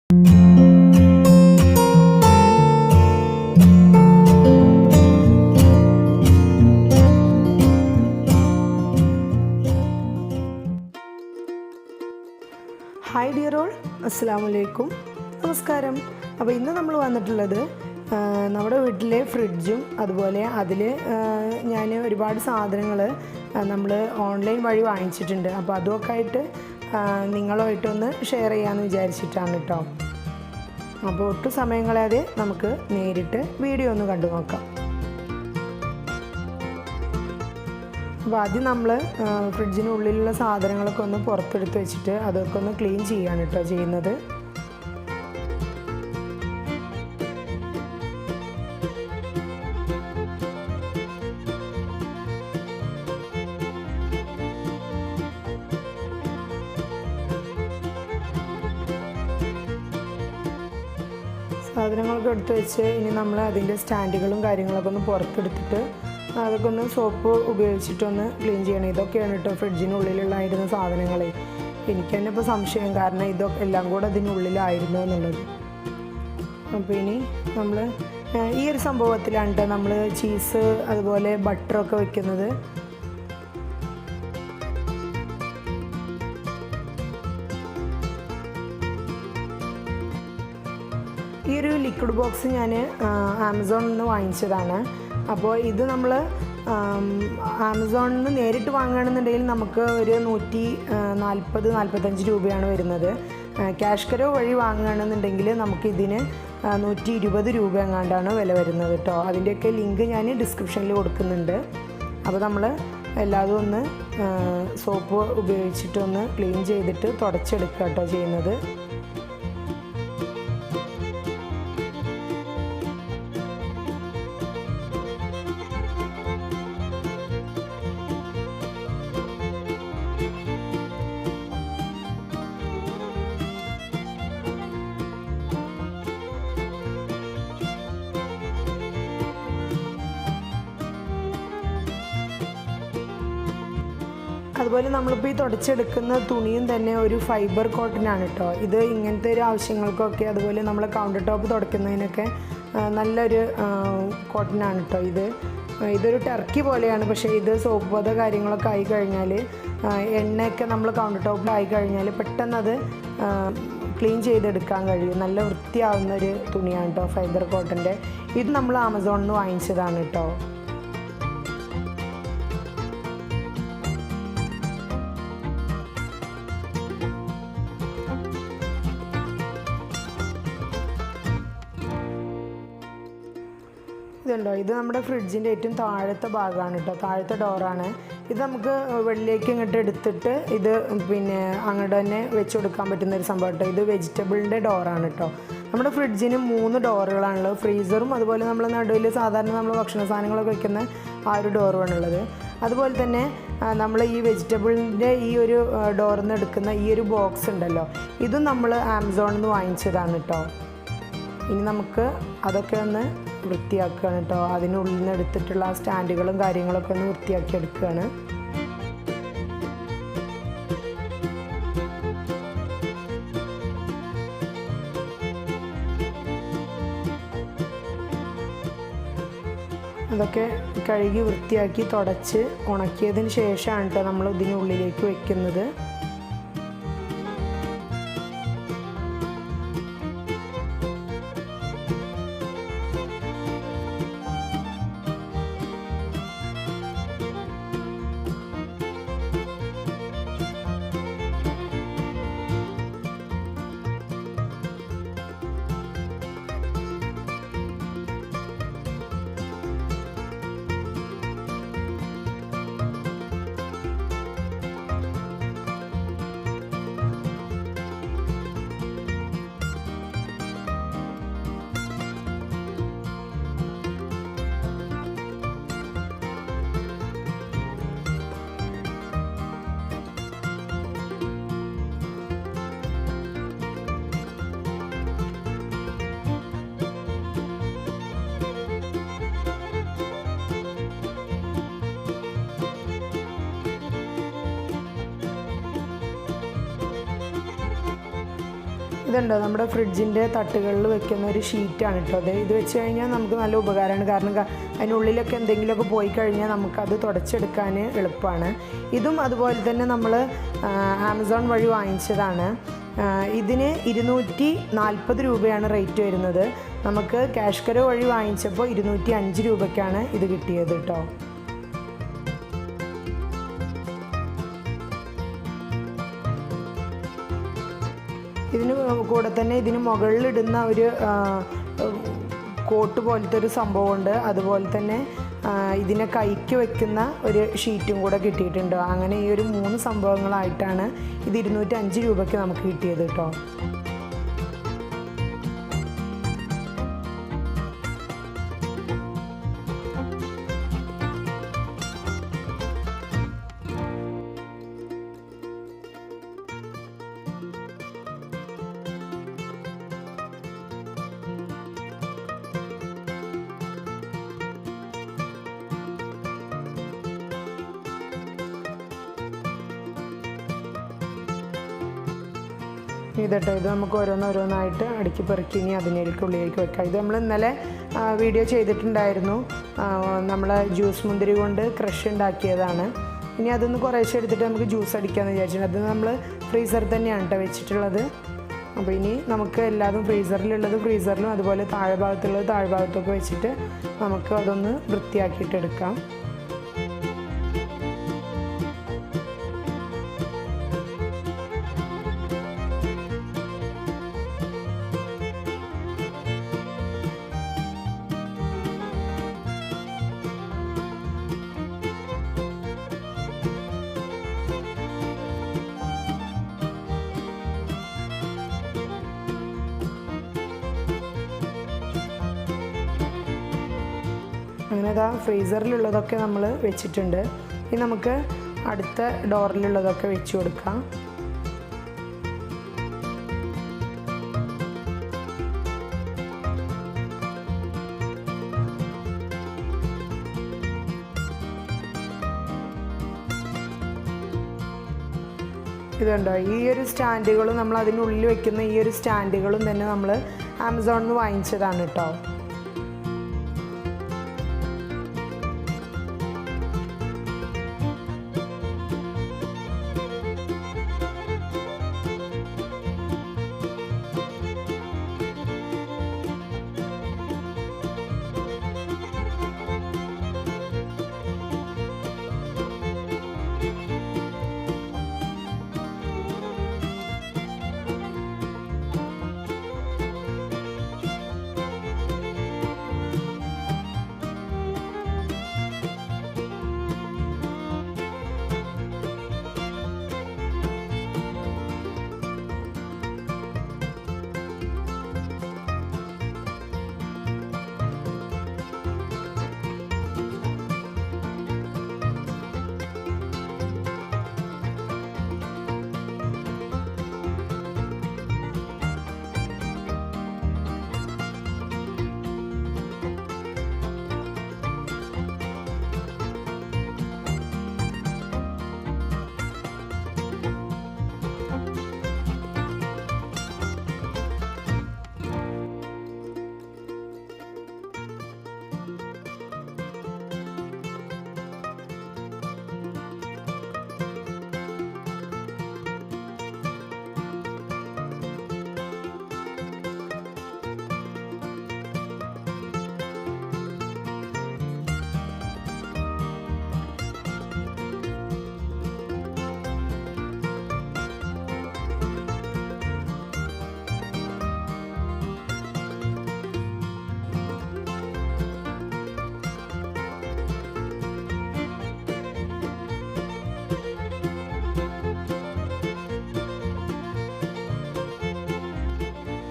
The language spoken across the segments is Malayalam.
ഹായ് ഡിയർ ഓൾ, അസ്സലാമു അലൈക്കും, നമസ്കാരം. അപ്പോൾ ഇന്ന് നമ്മൾ വന്നിട്ടുള്ളത് നമ്മുടെ വീട്ടിലെ ഫ്രിഡ്ജും അതുപോലെ അതിൽ ഞാൻ ഒരുപാട് സാധനങ്ങൾ നമ്മൾ ഓൺലൈൻ വഴി വാങ്ങിച്ചിട്ടുണ്ട്. അപ്പോൾ അതുമൊക്കെ ആയിട്ട് നിങ്ങളുമായിട്ടൊന്ന് ഷെയർ ചെയ്യാമെന്ന് വിചാരിച്ചിട്ടാണ് കേട്ടോ. അപ്പോൾ ഒട്ടും സമയം കളയാതെ നമുക്ക് നേരിട്ട് വീഡിയോ ഒന്ന് കണ്ടു നോക്കാം. അപ്പോൾ ആദ്യം നമ്മൾ ഫ്രിഡ്ജിനുള്ളിലുള്ള സാധനങ്ങളൊക്കെ ഒന്ന് പുറത്തെടുത്ത് വെച്ചിട്ട് അതൊക്കെ ഒന്ന് ക്ലീൻ ചെയ്യാണ് കേട്ടോ ചെയ്യുന്നത്. സാധനങ്ങളൊക്കെ എടുത്ത് വെച്ച് ഇനി നമ്മൾ അതിൻ്റെ സ്റ്റാൻഡുകളും കാര്യങ്ങളൊക്കെ ഒന്ന് പുറത്തെടുത്തിട്ട് അതൊക്കെ ഒന്ന് സോപ്പ് ഉപയോഗിച്ചിട്ടൊന്ന് ക്ലീൻ ചെയ്യണം. ഇതൊക്കെയാണ് കേട്ടോ ഫ്രിഡ്ജിനുള്ളിലുള്ളായിരുന്ന സാധനങ്ങൾ. എനിക്ക് തന്നെ ഇപ്പോൾ സംശയം, കാരണം ഇതൊക്കെ എല്ലാം കൂടെ അതിനുള്ളിലായിരുന്നു എന്നുള്ളത്. അപ്പോൾ ഇനി നമ്മൾ ഈ ഒരു സംഭവത്തിലാണ് കേട്ടോ നമ്മൾ ചീസ് അതുപോലെ ബട്ടറൊക്കെ വെക്കുന്നത്. ഈ ഒരു ലിക്വിഡ് ബോക്സ് ഞാൻ ആമസോണിൽ നിന്ന് വാങ്ങിച്ചതാണ്. അപ്പോൾ ഇത് നമ്മൾ ആമസോണിൽ നിന്ന് നേരിട്ട് വാങ്ങുകയാണെന്നുണ്ടെങ്കിൽ നമുക്ക് ഒരു 140-145 രൂപയാണ് വരുന്നത്. ക്യാഷ് കരോ വഴി വാങ്ങുകയാണെന്നുണ്ടെങ്കിൽ നമുക്കിതിന് 120 രൂപ എങ്ങാണ്ടാണ് വില വരുന്നത് കേട്ടോ. അതിൻ്റെയൊക്കെ ലിങ്ക് ഞാൻ ഡിസ്ക്രിപ്ഷനിൽ കൊടുക്കുന്നുണ്ട്. അപ്പോൾ നമ്മൾ എല്ലാതും ഒന്ന് സോപ്പ് ഉപയോഗിച്ചിട്ടൊന്ന് ക്ലീൻ ചെയ്തിട്ട് തുടച്ചെടുക്കുക കേട്ടോ ചെയ്യുന്നത്. അതുപോലെ നമ്മളിപ്പോൾ ഈ തുടച്ചെടുക്കുന്ന തുണിയും തന്നെ ഒരു ഫൈബർ കോട്ടനാണ് കേട്ടോ. ഇത് ഇങ്ങനത്തെ ഒരു ആവശ്യങ്ങൾക്കൊക്കെ അതുപോലെ നമ്മൾ കൗണ്ടർ ടോപ്പ് തുടയ്ക്കുന്നതിനൊക്കെ നല്ലൊരു കോട്ടനാണ് കേട്ടോ. ഇതൊരു ടർക്കി പോലെയാണ്, പക്ഷേ ഇത് സോപ്പ് പത കാര്യങ്ങളൊക്കെ ആയിക്കഴിഞ്ഞാൽ എണ്ണയൊക്കെ നമ്മൾ കൗണ്ടർ ടോപ്പിലായി കഴിഞ്ഞാൽ പെട്ടെന്നത് ക്ലീൻ ചെയ്തെടുക്കാൻ കഴിയും. നല്ല വൃത്തിയാവുന്നൊരു തുണിയാണ് കേട്ടോ ഫൈബർ കോട്ടൻ്റെ. ഇത് നമ്മൾ ആമസോണിൽ നിന്ന് വാങ്ങിച്ചതാണ് കേട്ടോ. ഇതുണ്ടോ, ഇത് നമ്മുടെ ഫ്രിഡ്ജിൻ്റെ ഏറ്റവും താഴത്തെ ഭാഗമാണ് കേട്ടോ, താഴത്തെ ഡോറാണ്. ഇത് നമുക്ക് വെള്ളിലേക്ക് ഇങ്ങോട്ട് എടുത്തിട്ട് ഇത് പിന്നെ അങ്ങോട്ട് തന്നെ വെച്ച് കൊടുക്കാൻ പറ്റുന്നൊരു സംഭവം കേട്ടോ. ഇത് വെജിറ്റബിളിൻ്റെ ഡോറാണ് കേട്ടോ. നമ്മുടെ ഫ്രിഡ്ജിന് 3 ഡോറുകളാണുള്ളത്. ഫ്രീസറും അതുപോലെ നമ്മൾ നടുവിൽ സാധാരണ നമ്മൾ ഭക്ഷണ സാധനങ്ങളൊക്കെ വയ്ക്കുന്ന ആ ഒരു ഡോറുമാണുള്ളത്. അതുപോലെ തന്നെ നമ്മൾ ഈ വെജിറ്റബിളിൻ്റെ ഈ ഒരു ഡോറിൽ നിന്ന് എടുക്കുന്ന ഈ ഒരു ബോക്സ് ഉണ്ടല്ലോ, ഇതും നമ്മൾ ആമസോണിൽ നിന്ന് വാങ്ങിച്ചതാണ് കേട്ടോ. ഇനി നമുക്ക് അതൊക്കെ ഒന്ന് വൃത്തിയാക്കുകയാണ് കേട്ടോ. അതിനുള്ളിൽ നിന്ന് എടുത്തിട്ടുള്ള സ്റ്റാൻഡുകളും കാര്യങ്ങളൊക്കെ ഒന്ന് വൃത്തിയാക്കി എടുക്കുകയാണ്. അതൊക്കെ കഴുകി വൃത്തിയാക്കി തുടച്ച് ഉണക്കിയതിന് ശേഷമാണ് കേട്ടോ നമ്മൾ ഇതിനുള്ളിലേക്ക് വയ്ക്കുന്നത്. ഇതുണ്ടോ നമ്മുടെ ഫ്രിഡ്ജിൻ്റെ തട്ടുകളിൽ വെക്കുന്ന ഒരു ഷീറ്റാണ് കേട്ടോ അത്. ഇത് വെച്ച് കഴിഞ്ഞാൽ നമുക്ക് നല്ല ഉപകാരമാണ്. കാരണം അതിനുള്ളിലൊക്കെ എന്തെങ്കിലുമൊക്കെ പോയി കഴിഞ്ഞാൽ നമുക്കത് തുടച്ചെടുക്കാൻ എളുപ്പമാണ്. ഇതും അതുപോലെ തന്നെ നമ്മൾ ആമസോൺ വഴി വാങ്ങിച്ചതാണ്. ഇതിന് 240 രൂപയാണ് റേറ്റ് വരുന്നത്. നമുക്ക് ക്യാഷ് കരോ വഴി വാങ്ങിച്ചപ്പോൾ 205 രൂപയ്ക്കാണ് ഇത് കിട്ടിയത് കേട്ടോ. ഇതിന് കൂടെ തന്നെ ഇതിന് മുകളിലിടുന്ന ഒരു കോട്ട് പോലത്തെ ഒരു സംഭവമുണ്ട്. അതുപോലെ തന്നെ ഇതിനെ കൈക്ക് വെക്കുന്ന ഒരു ഷീറ്റും കൂടെ കിട്ടിയിട്ടുണ്ട്. അങ്ങനെ ഈ ഒരു 3 സംഭവങ്ങളായിട്ടാണ് ഇത് 205 രൂപയ്ക്ക് നമുക്ക് കിട്ടിയത് കേട്ടോ. ഇതട്ടോ, ഇത് നമുക്ക് ഓരോന്നോരോന്നായിട്ട് അടുക്കി പെറുക്കി ഇനി അതിനുള്ളിലേക്ക് വെക്കാം. ഇത് നമ്മൾ ഇന്നലെ വീഡിയോ ചെയ്തിട്ടുണ്ടായിരുന്നു. നമ്മൾ ജ്യൂസ് മുന്തിരി കൊണ്ട് ക്രഷ് ഉണ്ടാക്കിയതാണ്. ഇനി അതൊന്ന് കുറേശ്ശെ എടുത്തിട്ട് നമുക്ക് ജ്യൂസ് അടിക്കാമെന്ന് വിചാരിച്ചിട്ടുണ്ട്. അത് നമ്മൾ ഫ്രീസറിൽ തന്നെയാണ് കേട്ടോ വെച്ചിട്ടുള്ളത്. അപ്പോൾ ഇനി നമുക്ക് എല്ലാതും ഫ്രീസറിലുള്ളത് ഫ്രീസറിലും അതുപോലെ താഴെ ഭാഗത്തുള്ളത് താഴെ ഭാഗത്തൊക്കെ വെച്ചിട്ട് നമുക്ക് അതൊന്ന് വൃത്തിയാക്കിയിട്ടെടുക്കാം. അങ്ങനെ ഇതാ ഫ്രീസറിലുള്ളതൊക്കെ നമ്മൾ വെച്ചിട്ടുണ്ട്. ഇനി നമുക്ക് അടുത്ത ഡോറിലുള്ളതൊക്കെ വെച്ച് കൊടുക്കാം. ഇതുണ്ടോ, ഈ ഒരു സ്റ്റാൻഡുകളും നമ്മൾ അതിനുള്ളിൽ വെക്കുന്ന ഈ ഒരു സ്റ്റാൻഡുകളും തന്നെ നമ്മൾ ആമസോണിൽ നിന്ന് വാങ്ങിച്ചതാണ് കേട്ടോ.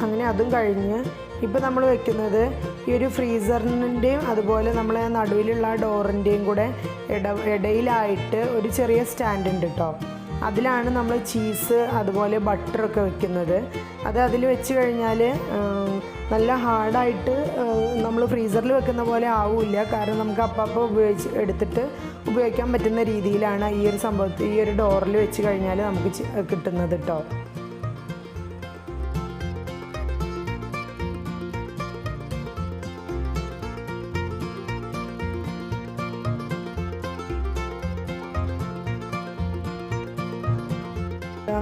അങ്ങനെ അതും കഴിഞ്ഞ് ഇപ്പോൾ നമ്മൾ വെക്കുന്നത് ഈ ഒരു ഫ്രീസറിൻ്റെയും അതുപോലെ നമ്മൾ നടുവിലുള്ള ഡോറിൻ്റെയും കൂടെ ഇടയിലായിട്ട് ഒരു ചെറിയ സ്റ്റാൻഡ് ഉണ്ട് കേട്ടോ. അതിലാണ് നമ്മൾ ചീസ് അതുപോലെ ബട്ടറൊക്കെ വെക്കുന്നത്. അതിൽ വെച്ച് കഴിഞ്ഞാൽ നല്ല ഹാർഡായിട്ട് നമ്മൾ ഫ്രീസറിൽ വെക്കുന്ന പോലെ ആവില്ല. കാരണം നമുക്ക് അപ്പോൾ എടുത്തിട്ട് ഉപയോഗിക്കാൻ പറ്റുന്ന രീതിയിലാണ് ഈ ഒരു സംഭവത്തിൽ ഈ ഒരു ഡോറിൽ വെച്ച് കഴിഞ്ഞാൽ നമുക്ക് കിട്ടുന്നത് കേട്ടോ.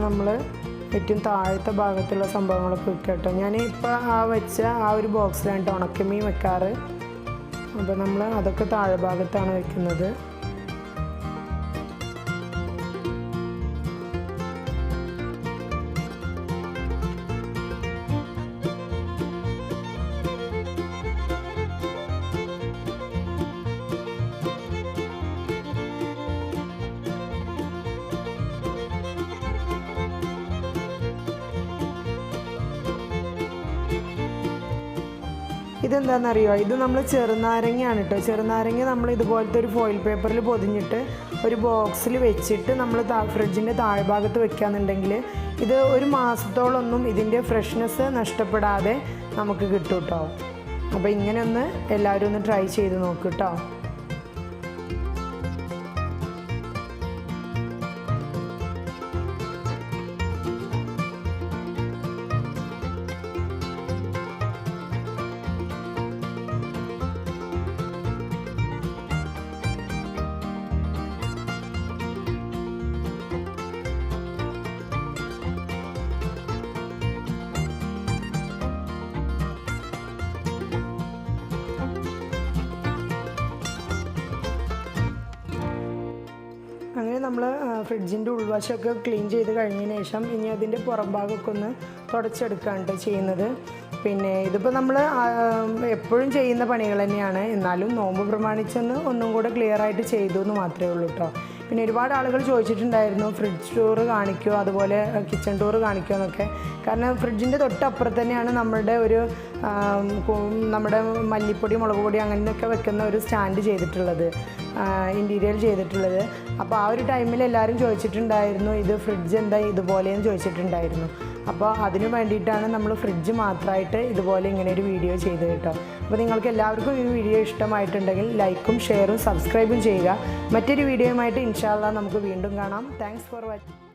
നമ്മൾ ഏറ്റവും താഴത്തെ ഭാഗത്തുള്ള സംഭവങ്ങളൊക്കെ വെക്കുക കേട്ടോ. ഞാൻ ഇപ്പോൾ വെച്ച ഒരു ബോക്സിലാണ് ഉണക്കമീൻ വെക്കാറ്. അപ്പോൾ നമ്മൾ അതൊക്കെ താഴെ ഭാഗത്താണ് വെക്കുന്നത്. ഇതെന്താണെന്നറിയോ, ഇത് നമ്മൾ ചെറുനാരങ്ങയാണ് കേട്ടോ. ചെറുനാരങ്ങ നമ്മൾ ഇതുപോലത്തെ ഒരു ഫോയിൽ പേപ്പറിൽ പൊതിഞ്ഞിട്ട് ഒരു ബോക്സിൽ വെച്ചിട്ട് നമ്മൾ ഫ്രിഡ്ജിൻ്റെ താഴ്ഭാഗത്ത് വെക്കുകയെന്നുണ്ടെങ്കിൽ ഇത് ഒരു മാസത്തോളമൊന്നും ഇതിൻ്റെ ഫ്രഷ്നെസ് നഷ്ടപ്പെടാതെ നമുക്ക് കിട്ടും കേട്ടോ. അപ്പോൾ ഇങ്ങനെ ഒന്ന് എല്ലാവരും ഒന്ന് ട്രൈ ചെയ്ത് നോക്കൂ കേട്ടോ. അങ്ങനെ നമ്മൾ ഫ്രിഡ്ജിൻ്റെ ഉൾവശമൊക്കെ ക്ലീൻ ചെയ്ത് കഴിഞ്ഞതിന് ശേഷം ഇനി അതിൻ്റെ പുറം ഭാഗമൊക്കെ ഒന്ന് തുടച്ചെടുക്കുകയാണ് ചെയ്യുന്നത്. പിന്നെ ഇതിപ്പോൾ നമ്മൾ എപ്പോഴും ചെയ്യുന്ന പണികൾ തന്നെയാണ്, എന്നാലും നോമ്പ് പ്രമാണിച്ചൊന്ന് ഒന്നും കൂടെ ക്ലിയർ ആയിട്ട് ചെയ്തു എന്ന് മാത്രമേ ഉള്ളൂ കേട്ടോ. പിന്നെ ഒരുപാട് ആളുകൾ ചോദിച്ചിട്ടുണ്ടായിരുന്നു ഫ്രിഡ്ജ് ടൂർ കാണിക്കുമോ, അതുപോലെ കിച്ചൺ ടൂർ കാണിക്കുമോ എന്നൊക്കെ. കാരണം ഫ്രിഡ്ജിൻ്റെ തൊട്ടപ്പുറത്ത് തന്നെയാണ് നമ്മുടെ മല്ലിപ്പൊടി, മുളക് പൊടി അങ്ങനെയൊക്കെ വെക്കുന്ന ഒരു സ്റ്റാൻഡ് ചെയ്തിട്ടുള്ളത്, ഇൻറ്റീരിയർ ചെയ്തിട്ടുള്ളത്. അപ്പോൾ ആ ഒരു ടൈമിൽ എല്ലാവരും ചോദിച്ചിട്ടുണ്ടായിരുന്നു ഇത് ഫ്രിഡ്ജ് എന്താ ഇതുപോലെയെന്ന് ചോദിച്ചിട്ടുണ്ടായിരുന്നു. അപ്പോൾ അതിന് വേണ്ടിയിട്ടാണ് നമ്മൾ ഫ്രിഡ്ജ് മാത്രമായിട്ട് ഇതുപോലെ ഇങ്ങനെ ഒരു വീഡിയോ ചെയ്തത് കേട്ടോ. അപ്പോൾ നിങ്ങൾക്ക് എല്ലാവർക്കും ഈ വീഡിയോ ഇഷ്ടമായിട്ടുണ്ടെങ്കിൽ ലൈക്കും ഷെയറും സബ്സ്ക്രൈബും ചെയ്യുക. മറ്റൊരു വീഡിയോയുമായിട്ട് ഇൻഷാ അല്ലാഹ് നമുക്ക് വീണ്ടും കാണാം. Thanks for watching.